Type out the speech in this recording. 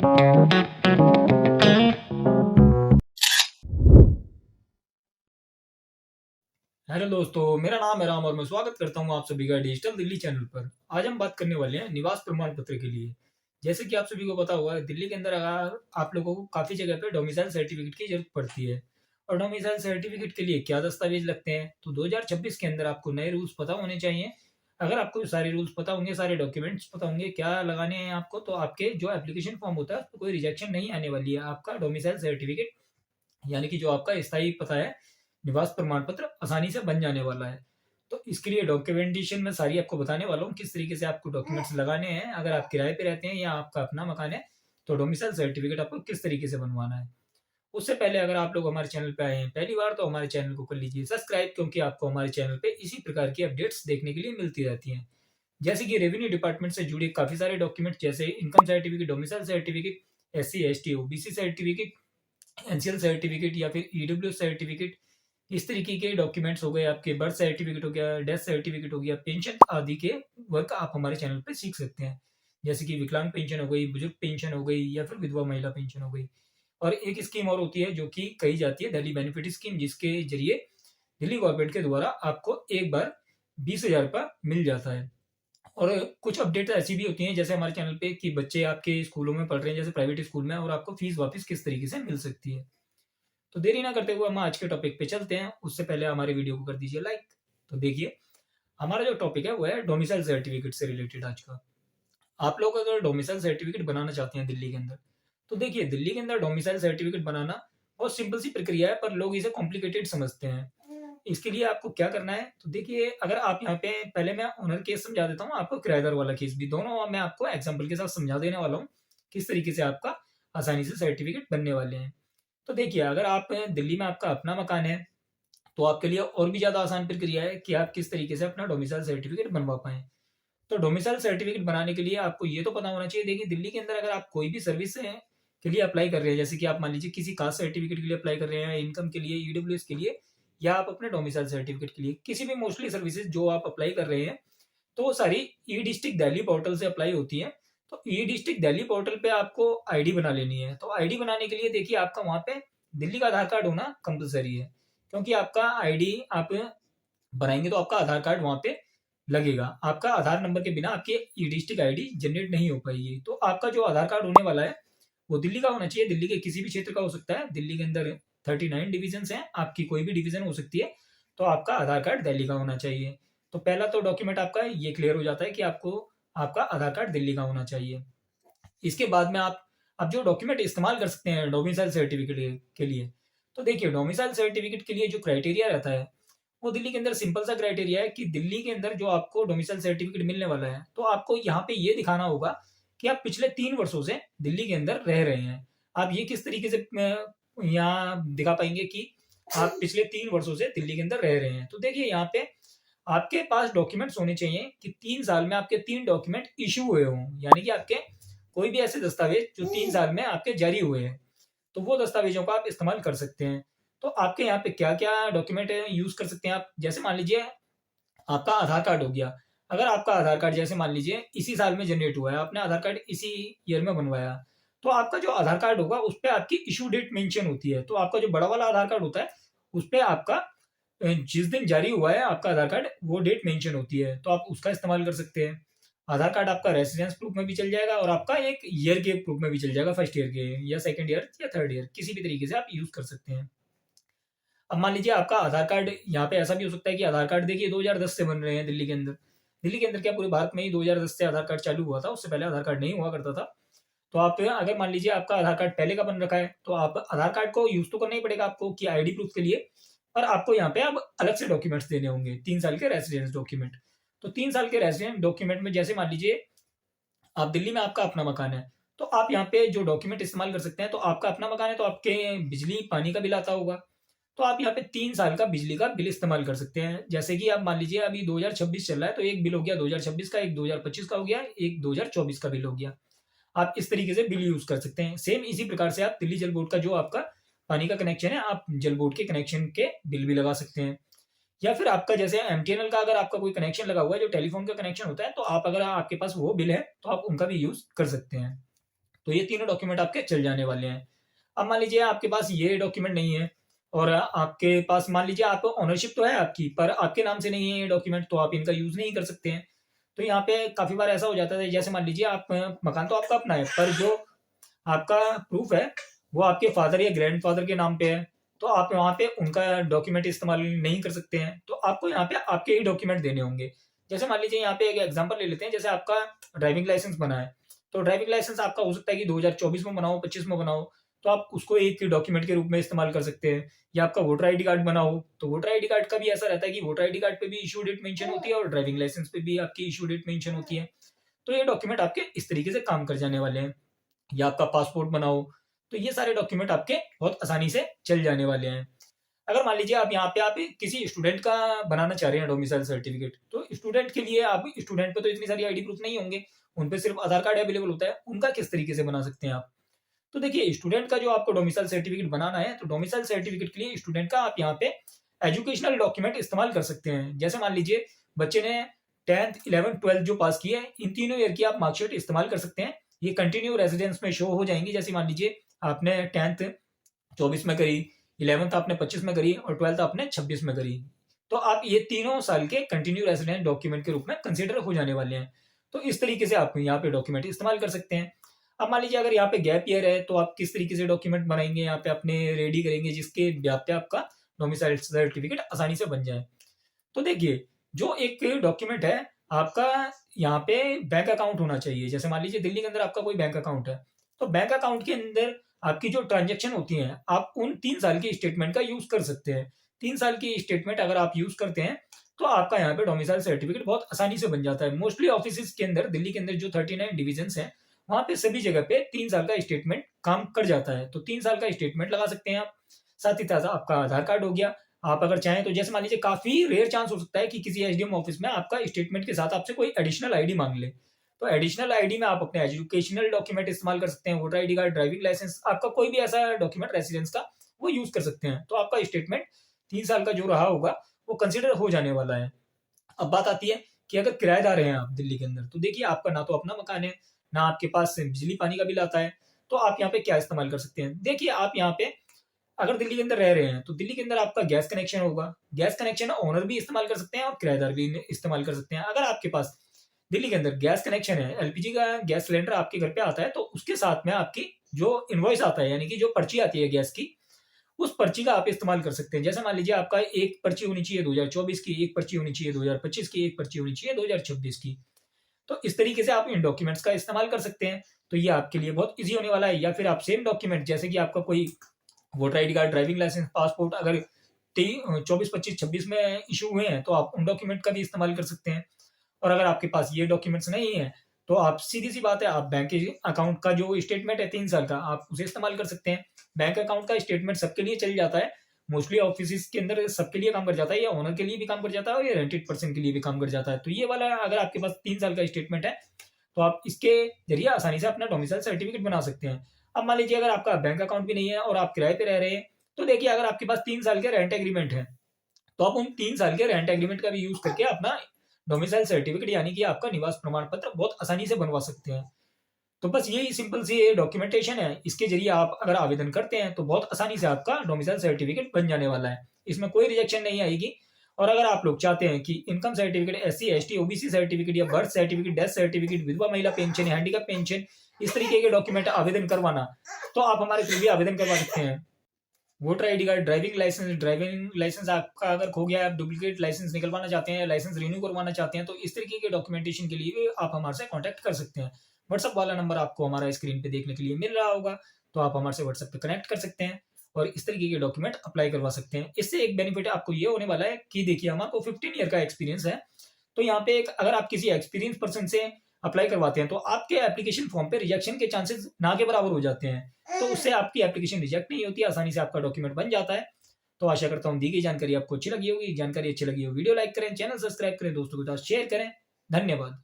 Hello दोस्तों, मेरा नाम है राम और मैं स्वागत करता हूं आप सभी का डिजिटल दिल्ली चैनल पर। आज हम बात करने वाले हैं निवास प्रमाण पत्र के लिए। जैसे कि आप सभी को पता होगा, दिल्ली के अंदर अगर आप लोगों को काफ़ी जगह पे डोमिसाइल सर्टिफिकेट की जरूरत पड़ती है। और डोमिसाइल सर्टिफिकेट के लिए क्या दस्तावेज लगते हैं, तो 2026 के अंदर आपको नए रूल्स पता होने चाहिए। अगर आपको सारे रूल्स पता होंगे, सारे डॉक्यूमेंट्स पता होंगे क्या लगाने हैं आपको, तो आपके जो एप्लीकेशन फॉर्म होता है, उसको कोई रिजेक्शन नहीं आने वाली है। आपका डोमिसाइल सर्टिफिकेट यानी कि जो आपका स्थायी पता है, निवास प्रमाण पत्र आसानी से बन जाने वाला है। तो इसके लिए डॉक्यूमेंटेशन में सारी आपको बताने वाला हूँ किस तरीके से आपको डॉक्यूमेंट्स लगाने हैं। अगर आप किराए पे रहते हैं या आपका अपना मकान है, तो डोमिसाइल सर्टिफिकेट आपको किस तरीके से बनवाना है। उससे पहले अगर आप लोग हमारे चैनल पे आए हैं पहली बार, तो हमारे चैनल को कर लीजिए सब्सक्राइब, क्योंकि आपको हमारे चैनल पे इसी प्रकार की अपडेट्स देखने के लिए मिलती रहती हैं। जैसे कि रेवेन्यू डिपार्टमेंट से जुड़े काफी सारे डॉक्यूमेंट, जैसे income certificate, domicile certificate, SC ST OBC certificate, NCL certificate या फिर ईडब्ल्यू सर्टिफिकेट, इस तरीके के डॉक्यूमेंट्स हो गए। आपके बर्थ सर्टिफिकेट हो गया, डेथ सर्टिफिकेट हो गया, पेंशन आदि के वर्क आप हमारे चैनल पे सीख सकते हैं। जैसे कि विकलांग पेंशन हो गई, बुजुर्ग पेंशन हो गई या फिर विधवा महिला पेंशन हो गई। और एक स्कीम और होती है जो कि कही जाती है दिल्ली बेनिफिट स्कीम, जिसके जरिए दिल्ली गवर्नमेंट के द्वारा आपको एक बार 20,000 रुपये मिल जाता है। और कुछ अपडेट ऐसी भी होती हैं जैसे हमारे चैनल पे कि बच्चे आपके स्कूलों में पढ़ रहे हैं, जैसे प्राइवेट स्कूल में, और आपको फीस वापस किस तरीके से मिल सकती है। तो देरी ना करते हुए हम आज के टॉपिक पे चलते हैं। उससे पहले हमारे वीडियो को कर दीजिए लाइक। तो देखिए, हमारा जो टॉपिक है वो है डोमिसाइल सर्टिफिकेट से रिलेटेड आज का। आप लोग अगर डोमिसाइल सर्टिफिकेट बनाना चाहते हैं दिल्ली के अंदर, तो देखिए, दिल्ली के अंदर डोमिसाइल सर्टिफिकेट बनाना बहुत सिंपल सी प्रक्रिया है, पर लोग इसे कॉम्प्लिकेटेड समझते हैं। इसके लिए आपको क्या करना है, तो देखिए, अगर आप यहाँ पे, पहले मैं ओनर केस समझा देता हूँ, आपको किराएदार वाला केस भी, दोनों मैं आपको एग्जाम्पल के साथ समझा देने वाला हूँ किस तरीके से आपका आसानी से सर्टिफिकेट बनने वाले हैं। तो देखिए, अगर आप दिल्ली में आपका अपना मकान है, तो आपके लिए और भी ज़्यादा आसान प्रक्रिया है कि आप किस तरीके से अपना डोमिसाइल सर्टिफिकेट बनवा पाएँ। तो डोमिसाइल सर्टिफिकेट बनाने के लिए आपको ये तो पता होना चाहिए, देखिए, दिल्ली के अंदर अगर आप कोई भी सर्विस के लिए अप्लाई कर रहे हैं, जैसे कि आप मान लीजिए किसी कास्ट सर्टिफिकेट के लिए अप्लाई कर रहे हैं, इनकम के लिए, ईडब्ल्यूएस के लिए, या आप अपने डोमिसाइल सर्टिफिकेट के लिए, किसी भी मोस्टली सर्विसेज जो आप अप्लाई कर रहे हैं, तो वो सारी ई डिस्ट्रिक्ट दिल्ली पोर्टल से अप्लाई होती है। तो ई डिस्ट्रिक्ट दिल्ली पोर्टल पे आपको आईडी बना लेनी है। तो आईडी बनाने के लिए देखिए, आपका वहाँ पे दिल्ली का आधार कार्ड होना कंपलसरी है, क्योंकि आपका आईडी आप बनाएंगे तो आपका आधार कार्ड वहाँ पे लगेगा। आपका आधार नंबर के बिना आपकी ई डिस्ट्रिक्ट आईडी जनरेट नहीं हो पाएगी। तो आपका जो आधार कार्ड होने वाला है वो दिल्ली का होना चाहिए। दिल्ली के किसी भी क्षेत्र का हो सकता है। दिल्ली के अंदर 39 डिवीजन हैं, आपकी कोई भी डिवीजन हो सकती है। तो आपका आधार कार्ड दिल्ली का होना चाहिए। तो पहला तो डॉक्यूमेंट आपका ये क्लियर हो जाता है कि आपको आपका आधार कार्ड दिल्ली का होना चाहिए। इसके बाद में आप जो डॉक्यूमेंट इस्तेमाल कर सकते हैं डोमिसाइल सर्टिफिकेट के लिए, तो देखिए, डोमिसाइल सर्टिफिकेट के लिए जो क्राइटेरिया रहता है, वो दिल्ली के अंदर सिंपल सा क्राइटेरिया है कि दिल्ली के अंदर जो आपको डोमिसाइल सर्टिफिकेट मिलने वाला है, तो आपको यहाँ पे ये दिखाना होगा कि आप पिछले 3 वर्षों से दिल्ली के अंदर रह रहे हैं। आप ये किस तरीके से यहाँ दिखा पाएंगे कि आप पिछले 3 वर्षों से दिल्ली के अंदर रह रहे हैं। तो देखिए, यहाँ पे आपके पास डॉक्यूमेंट्स होने चाहिए कि 3 साल में आपके 3 डॉक्यूमेंट इशू हुए हों, यानी कि आपके कोई भी ऐसे दस्तावेज जो 3 साल में आपके जारी हुए हैं, तो वो दस्तावेजों का आप इस्तेमाल कर सकते हैं। तो आपके यहाँ पे क्या क्या डॉक्यूमेंट यूज कर सकते हैं आप, जैसे मान लीजिए आपका आधार कार्ड हो गया। अगर आपका आधार कार्ड जैसे मान लीजिए इसी साल में जनरेट हुआ है, आपने आधार कार्ड इसी ईयर में बनवाया, तो आपका जो आधार कार्ड होगा उस पर आपकी इशू डेट मेंशन होती है। तो आपका जो बड़ा वाला आधार कार्ड होता है, उस पर आपका जिस दिन जारी हुआ है आपका आधार कार्ड, वो डेट मेंशन होती है, तो आप उसका इस्तेमाल कर सकते हैं। आधार कार्ड आपका रेसिडेंस प्रूफ में भी चल जाएगा और आपका एक ईयर के प्रूफ में भी चल जाएगा, फर्स्ट ईयर के या सेकंड ईयर या थर्ड ईयर, किसी भी तरीके से आप यूज कर सकते हैं। अब मान लीजिए आपका आधार कार्ड, यहाँ पे ऐसा भी हो सकता है कि आधार कार्ड देखिए 2010 से बन रहे हैं दिल्ली के अंदर। दिल्ली के अंदर क्या, पूरे भारत में ही 2010 से आधार कार्ड चालू हुआ था, उससे पहले आधार कार्ड नहीं हुआ करता था। तो आप अगर मान लीजिए आपका आधार कार्ड पहले का बन रखा है, तो आप आधार कार्ड को यूज तो करना ही पड़ेगा आपको कि आईडी प्रूफ के लिए, पर आपको यहाँ पे अब अलग से डॉक्यूमेंट्स देने होंगे, 3 साल के रेसिडेंस डॉक्यूमेंट। तो 3 साल के रेसिडेंस डॉक्यूमेंट में, जैसे मान लीजिए आप दिल्ली में आपका अपना मकान है, तो आप यहाँ पे जो डॉक्यूमेंट इस्तेमाल कर सकते हैं, तो आपका अपना मकान है तो आपके बिजली पानी का बिल आता होगा, तो आप यहाँ पे 3 साल का बिजली का बिल इस्तेमाल कर सकते हैं। जैसे कि आप मान लीजिए अभी 2026 चल रहा है, तो एक बिल हो गया 2026 का, एक 2025 का हो गया, एक 2024 का बिल हो गया। आप इस तरीके से बिल यूज कर सकते हैं। सेम इसी प्रकार से आप दिल्ली जल बोर्ड का जो आपका पानी का कनेक्शन है, आप जल बोर्ड के कनेक्शन के बिल भी लगा सकते हैं। या फिर आपका जैसे एमटीएनएल का अगर आपका कोई कनेक्शन लगा हुआ है, जो टेलीफोन का कनेक्शन होता है, तो आप अगर आपके पास वो बिल है, तो आप उनका भी यूज कर सकते हैं। तो ये तीनों डॉक्यूमेंट आपके चल जाने वाले हैं। अब मान लीजिए आपके पास ये डॉक्यूमेंट नहीं है और आपके पास मान लीजिए आप ओनरशिप तो है आपकी, पर आपके नाम से नहीं है ये डॉक्यूमेंट, तो आप इनका यूज नहीं कर सकते हैं। तो यहाँ पे काफी बार ऐसा हो जाता है, जैसे मान लीजिए आप मकान तो आपका अपना है, पर जो आपका प्रूफ है वो आपके फादर या ग्रैंडफादर के नाम पे है, तो आप वहाँ पे उनका डॉक्यूमेंट इस्तेमाल नहीं कर सकते हैं। तो आपको यहाँ पे आपके ही डॉक्यूमेंट देने होंगे। जैसे मान लीजिए यहाँ पे एक एग्जांपल ले लेते हैं, जैसे आपका ड्राइविंग लाइसेंस बना है, तो ड्राइविंग लाइसेंस आपका हो सकता है कि 2024 में बनाओ, 25 में बनाओ, तो आप उसको एक डॉक्यूमेंट के रूप में इस्तेमाल कर सकते हैं। या आपका वोटर आईडी कार्ड बना हो, तो वोटर आईडी कार्ड का भी ऐसा रहता है कि वोटर आईडी कार्ड पे भी इशू डेट मेंशन होती है और ड्राइविंग लाइसेंस पे भी आपकी इशू डेट मेंशन होती है। तो ये डॉक्यूमेंट आपके इस तरीके से काम कर जाने वाले हैं। या आपका पासपोर्ट बनाओ, तो ये सारे डॉक्यूमेंट आपके बहुत आसानी से चल जाने वाले हैं। अगर मान लीजिए आप यहाँ पे आप किसी स्टूडेंट का बनाना चाह रहे हैं डोमिसाइल सर्टिफिकेट, तो स्टूडेंट के लिए आप स्टूडेंट पे तो इतनी सारी आईडी प्रूफ नहीं होंगे, उन पे सिर्फ आधार कार्ड अवेलेबल होता है, उनका किस तरीके से बना सकते हैं आप। तो देखिए स्टूडेंट का जो आपको डोमिसाइल सर्टिफिकेट बनाना है, तो डोमिसाइल सर्टिफिकेट के लिए स्टूडेंट का आप यहाँ पे एजुकेशनल डॉक्यूमेंट इस्तेमाल कर सकते हैं। जैसे मान लीजिए बच्चे ने 10th 11th 12th जो पास किए हैं, इन तीनों ईयर की आप मार्कशीट इस्तेमाल कर सकते हैं। ये कंटिन्यू रेजिडेंस में शो हो जाएंगी। जैसे मान लीजिए आपने 10th 24 में करी, 11th आपने 25 में करी और 12th आपने 26 में करी, तो आप ये तीनों साल के कंटिन्यू रेजिडेंट डॉक्यूमेंट के रूप में कंसिडर हो जाने वाले हैं। तो इस तरीके से आप यहाँ पे डॉक्यूमेंट इस्तेमाल कर सकते हैं। अब मान लीजिए अगर यहाँ पे गैप ईयर है, तो आप किस तरीके से डॉक्यूमेंट बनाएंगे, यहाँ पे अपने रेडी करेंगे जिसके ब्याह पे आपका डोमिसाइल सर्टिफिकेट आसानी से बन जाए। तो देखिए जो एक डॉक्यूमेंट है आपका, यहाँ पे बैंक अकाउंट होना चाहिए। जैसे मान लीजिए दिल्ली के अंदर आपका कोई बैंक अकाउंट है, तो बैंक अकाउंट के अंदर आपकी जो ट्रांजेक्शन होती है, आप उन 3 साल की स्टेटमेंट का यूज कर सकते हैं। 3 साल की स्टेटमेंट अगर आप यूज करते हैं, तो आपका यहाँ पे डोमिसाइल सर्टिफिकेट बहुत आसानी से बन जाता है। मोस्टली ऑफिस के अंदर, दिल्ली के अंदर जो 39 डिविजन है, वहां पे सभी जगह पे 3 साल का स्टेटमेंट काम कर जाता है। तो 3 साल का स्टेटमेंट लगा सकते हैं आप। साथ ही साथ आपका आधार कार्ड हो गया। आप अगर चाहें तो जैसे मान लीजिए काफी रेयर चांस हो सकता है कि किसी एसडीएम ऑफिस में आपका स्टेटमेंट के साथ आपसे कोई एडिशनल आईडी मांग ले, तो एडिशनल आईडी में आप अपने एजुकेशनल डॉक्यूमेंट इस्तेमाल कर सकते हैं, voter ID card, driving licence, आपका कोई भी ऐसा डॉक्यूमेंट रेसिडेंस का, वो यूज कर सकते हैं। तो आपका स्टेटमेंट 3 साल का जो रहा होगा वो कंसिडर हो जाने वाला है। अब बात आती है कि अगर किराएदार हैं आप दिल्ली के अंदर, तो देखिए आपका ना तो अपना मकान है, ना आपके पास बिजली पानी का बिल आता है, तो आप यहाँ पे क्या इस्तेमाल कर सकते हैं। देखिए आप यहाँ पे अगर दिल्ली के अंदर रह रहे हैं, तो दिल्ली के अंदर आपका गैस कनेक्शन होगा। गैस कनेक्शन ओनर भी इस्तेमाल कर सकते हैं और किराएदार भी इस्तेमाल कर सकते हैं। अगर आपके पास दिल्ली के अंदर गैस कनेक्शन है, एलपीजी का गैस सिलेंडर आपके घर पे आता है, तो उसके साथ में आपकी जो इनवॉइस आता है, यानी कि जो पर्ची आती है गैस की, उस पर्ची का आप इस्तेमाल कर सकते हैं। जैसे मान लीजिए आपका एक पर्ची होनी चाहिए 2024 की, एक पर्ची होनी चाहिए 2025 की, एक पर्ची होनी चाहिए 2026 की। तो इस तरीके से आप इन डॉक्यूमेंट्स का इस्तेमाल कर सकते हैं। तो ये आपके लिए बहुत ईजी होने वाला है। या फिर आप सेम डॉक्यूमेंट, जैसे कि आपका कोई voter ID card, driving licence, passport अगर 24 25 26 में इशू हुए हैं, तो आप उन डॉक्यूमेंट का भी इस्तेमाल कर सकते हैं। और अगर आपके पास ये डॉक्यूमेंट्स नहीं है, तो आप सीधी सी बात है, आप बैंक अकाउंट का जो स्टेटमेंट है 3 साल का, आप उसे इस्तेमाल कर सकते हैं। बैंक अकाउंट का स्टेटमेंट सबके लिए चल जाता है। मोस्टली ऑफिस के अंदर सबके लिए काम कर जाता है, या ओनर के लिए भी काम कर जाता है और ये रेंटेड पर्सन के लिए भी काम कर जाता है। तो ये वाला अगर आपके पास 3 साल का स्टेटमेंट है, तो आप इसके जरिए आसानी से अपना डोमिसाइल सर्टिफिकेट बना सकते हैं। अब मान लीजिए अगर आपका बैंक अकाउंट भी नहीं है और आप किराए पे रह रहे हैं, तो देखिए अगर आपके पास 3 साल के रेंट एग्रीमेंट है, तो आप उन 3 साल के रेंट एग्रीमेंट का भी यूज करके अपना डोमिसाइल सर्टिफिकेट यानी कि आपका निवास प्रमाण पत्र बहुत आसानी से बनवा सकते हैं। तो बस यही सिंपल सी डॉक्यूमेंटेशन है। इसके जरिए आप अगर आवेदन करते हैं, तो बहुत आसानी से आपका डोमिसाइल सर्टिफिकेट बन जाने वाला है। इसमें कोई रिजेक्शन नहीं आएगी। और अगर आप लोग चाहते हैं कि income certificate, SC ST OBC certificate या बर्थ सर्टिफिकेट, डेथ सर्टिफिकेट, विधवा महिला पेंशन, हैंडीकैप पेंशन, इस तरीके के डॉक्यूमेंट आवेदन करवाना, तो आप हमारे थ्रू भी आवेदन करवा सकते हैं। Voter ID card, driving licence आपका अगर खो गया है, आप डुप्लीकेट लाइसेंस निकलवाना चाहते हैं, लाइसेंस रिन्यू करवाना चाहते हैं, तो इस तरीके के डॉक्यूमेंटेशन के लिए भी आप हमारे से कॉन्टैक्ट कर सकते हैं। व्हाट्सअप वाला नंबर आपको हमारा स्क्रीन पे देखने के लिए मिल रहा होगा, तो आप हमारे से व्हाट्सअप पे कनेक्ट कर सकते हैं और इस तरीके के डॉक्यूमेंट अप्लाई करवा सकते हैं। इससे एक बेनिफिट आपको ये होने वाला है कि देखिए हमारे को 15 ईयर का एक्सपीरियंस है, तो यहाँ पे अगर आप किसी एक्सपीरियंस पर्सन से अप्लाई करवाते हैं, तो आपके एप्लीकेशन फॉर्म पे रिजेक्शन के चांसेस ना के बराबर हो जाते हैं। तो उससे आपकी एप्लीकेशन रिजेक्ट नहीं होती, आसानी से आपका डॉक्यूमेंट बन जाता है। तो आशा करता हूँ दी गई जानकारी आपको अच्छी लगी होगी। जानकारी अच्छी लगी हो वीडियो लाइक करें, चैनल सब्सक्राइब करें, दोस्तों के साथ शेयर करें। धन्यवाद।